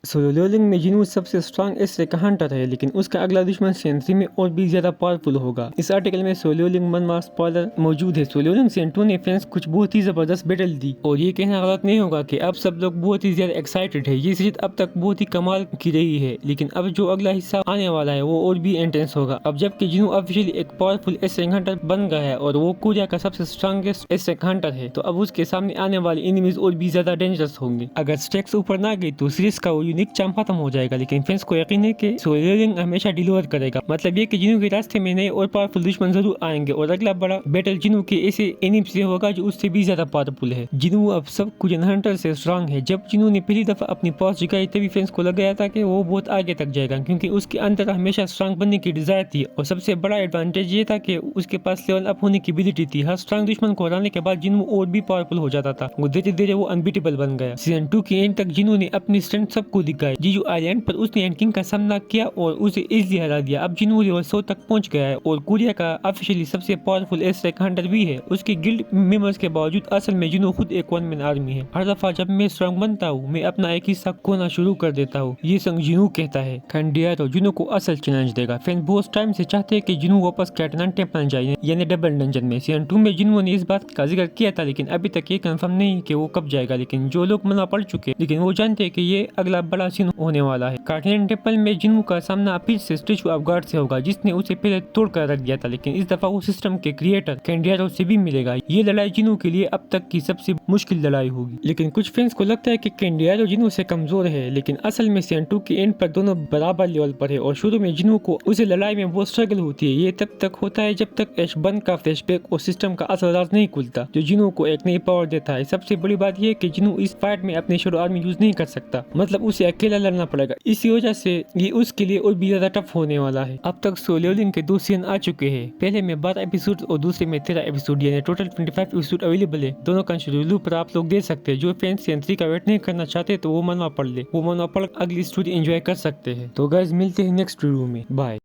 Solo levelling में जिनू सबसे strong S का हंटर है, लेकिन उसका अगला दुश्मन सीजन 3 में और भी ज्यादा पावरफुल होगा। इस आर्टिकल में सोलो लेवलिंग मनवा स्पॉइलर मौजूद है। सोलो लेवलिंग सीजन 2 ने फैंस कुछ बहुत ही जबरदस्त बैटल दी और ये कहना गलत नहीं होगा कि अब सब लोग बहुत ही ज्यादा एक्साइटेड है। ये सीरीज अब तक बहुत ही कमाल की रही है, लेकिन अब जो अगला हिस्सा आने वाला है वो और भी इंटेंस होगा। अब जबकि जिनू ऑफिशियली एक पावरफुल एस रैंक हंटर बन गया है और वो कोरिया का सबसे स्ट्रॉन्गेस्ट एस रैंक हंटर है, तो अब उसके सामने आने वाले एनिमीज और भी ज्यादा डेंजरस होंगे। अगर स्टेक्स ऊपर ना गई तो सीरीज का वो यूनिक चार्म खत्म हो जाएगा, लेकिन फैंस को यकीन है कि सोलो लेवलिंग हमेशा डिलीवर करेगा। मतलब ये कि जिनू के रास्ते में नए और पावरफुल दुश्मन जरूर आएंगे और अगला बड़ा बैटल जिनू के ऐसे एनिमी से होगा जो उससे भी ज्यादा पावरफुल है। जिनू अब सब कुछ हंटर से स्ट्रॉन्ग है। जब जिनू ने पहली दफा अपनी पावर दिखाई तभी फैंस को लग गया था कि वो बहुत आगे तक जाएगा, क्योंकि उसके अंदर हमेशा स्ट्रॉन्ग बनने की डिजायर थी। और सबसे बड़ा एडवांटेज ये था कि उसके पास लेवल अप होने की एबिलिटी थी। हर स्ट्रॉन्ग दुश्मन को हराने के बाद जिनू और भी पावरफुल हो जाता था। वो धीरे धीरे वो अनबीटेबल बन गया। सीजन 2 के एंड तक जिनू ने अपनी स्ट्रेंथ सबको दिखाई। जीजू आइलैंड पर उसने एंड किंग का सामना किया और उसे इजीली हरा दिया। अब जिनू लेवल 100 तक पहुंच गया है और कोरिया का ऑफिशियली सबसे पावरफुल एस रैंक हंटर भी है। उसके गिल्ड मेंबर्स के बावजूद असल में जिनू खुद एक वन मैन आर्मी है। हर दफा जब मैं स्ट्रॉन्ग बनता हूँ मैं अपना एक हिस्सा खोना शुरू कर देता हूँ, ये संग जिनू कहता है। खंडियारो जिनू को असल चैलेंज देगा। फैन बहुत टाइम से चाहते हैं कि जिनू वापस कैटनन टेम्पल जाए, यानी डबल डंजन में। सीजन 2 में जिनू ने इस बात का जिक्र किया था, लेकिन अभी तक ये कंफर्म नहीं कि वो कब जाएगा। लेकिन जो लोग मना पड़ चुके, लेकिन वो जानते हैं कि ये अगला बड़ा सीन होने वाला है। कैटनन टेम्पल में जिनू का सामना फिर से स्टैचू ऑफ गॉड से होगा, जिसने उसे पहले तोड़कर रख दिया था। लेकिन इस दफा वो सिस्टम के क्रिएटर कैंडियारो से भी मिलेगा। ये लड़ाई जिनू के लिए अब तक की सबसे मुश्किल लड़ाई होगी। लेकिन कुछ फैंस को लगता है कि कैंडियारो जिनू से कमजोर है, लेकिन असल में सीजन 2 के एंड पर दोनों बराबर लेवल पर है। और शुरू में जिनू को उसे लड़ाई में बहुत स्ट्रगल होती है। ये तब तक होता है जब तक ऐश बन का फ्लैशबैक और सिस्टम का असल राज नहीं खुलता, जो जिनू को एक नई पावर देता है। सबसे बड़ी बात यह कि जिनू इस फाइट में अपनी शैडो आर्मी यूज नहीं कर सकता, मतलब उसे अकेला लड़ना पड़ेगा। इसी वजह से ये उसके लिए और भी ज्यादा टफ होने वाला है। अब तक सोलो लेवलिंग के 2 सीजन आ चुके हैं। पहले में 12 एपिसोड और दूसरे में 13 एपिसोड, यानी टोटल 25 एपिसोड अवेलेबल है। दोनों का शेड्यूल पर आप लोग देख सकते हैं। जो फैंस सीजन 3 का वेट नहीं करना चाहते तो वो मनवा पढ़ ले, वो मनवा पढ़ अगली स्टोरी एंजॉय कर सकते हैं। तो गाइस मिलते हैं नेक्स्ट वीडियो में। बाय।